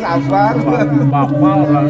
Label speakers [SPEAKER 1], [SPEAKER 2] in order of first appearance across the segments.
[SPEAKER 1] sabar.
[SPEAKER 2] Bapak lah.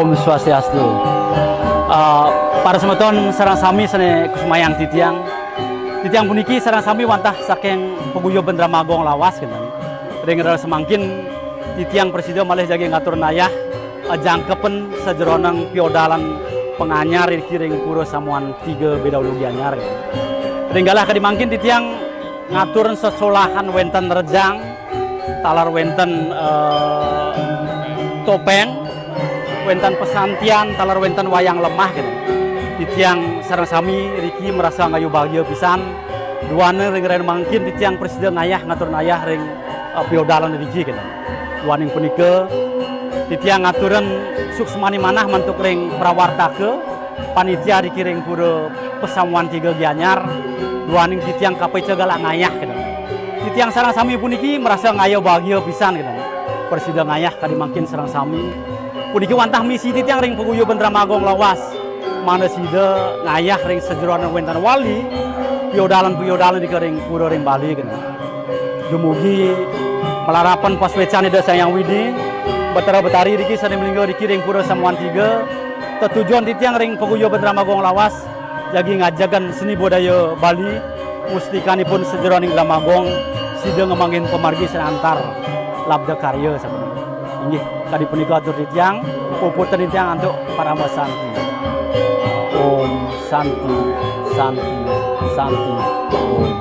[SPEAKER 3] Om Swastiastu. Para semeton sareng sami sane kusumayang titiang puniki sareng sami wantah saking paguyub Bendramagong lawas kendan. Ring semangkin titiang presiden malih jagi ngatur nayah jangkepen sajeronang piodalan penganyar ring pura samuan 3 bedaulugi anyar. Ringgalah kadimangkin titiang ngatur sesolahan wenten rejang talar wenten topeng wenten pesantian talar wenten wayang lemah gitu. Titiang sareng sami Riki merasa ngayu bahagia pisan. Duane ring mangkin titiang presiden ngayah ngatur nayah ring piodalan Riki gitu. Duaning punika titiang ngaturan suksmani manah mantuk ring prawartake panitia Riki ring pura pesamuan 3 gianyar. Duaning titiang KPC galak ngayah gitu. Titiang sareng sami puniki merasa ngayu bahagia pisan gitu. Presiden ngayah kadimangkin sareng sami puniki wantah misi titiang ring paguyub Bendramagong lawas mana sida ngayah ring sejeroan wentan wali piodalan di ring pura ring Bali kena dumugi melarapan paswecan ida sayang widi betara betari Riki sane melinggo Riki ring pura samuan 3 tetujuan titiang ring paguyub Bendramagong lawas jagi ngajagan seni budaya Bali mustikanipun sejeroan ring Bendramagong sida ngemangin pemargi sanantar labda karya sabenerna inggih kadi punika atur titiang puputan titiang untuk para santi. Om Santi Santi Santi Om.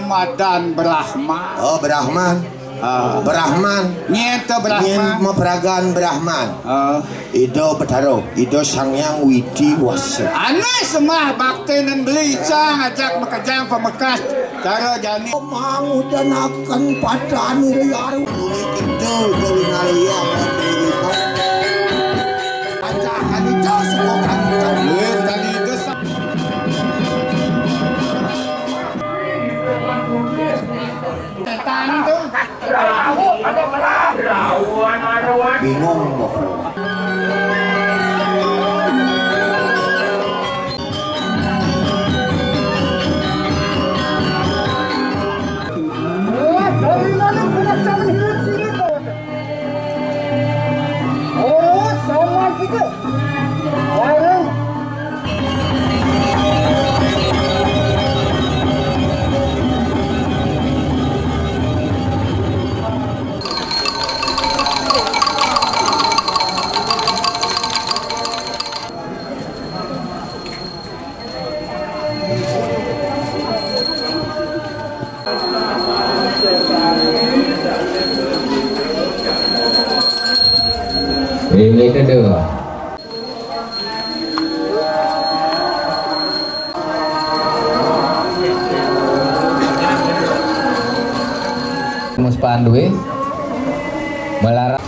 [SPEAKER 1] Ramadan Brahman.
[SPEAKER 2] Oh, Brahman. Brahman.
[SPEAKER 1] Nyata
[SPEAKER 2] Nyen
[SPEAKER 1] Brahman.
[SPEAKER 2] maperagan Brahman. Ido Betaro, Ido Sangyang Widi Wasa.
[SPEAKER 1] Aneh semah bakti dan gelicang ajak makajang pemekas cara jani.
[SPEAKER 2] Mau dan akan pada nuriaru. Ido dari nalaya kita. Ajakan itu semua kan.
[SPEAKER 1] Tadi itu setan tuh.
[SPEAKER 2] Bingung mau.
[SPEAKER 4] Dari mana pengacara hidup sini kau? Oh, sama juga. Warung.
[SPEAKER 5] Ini kedua. Mus Pandu melarang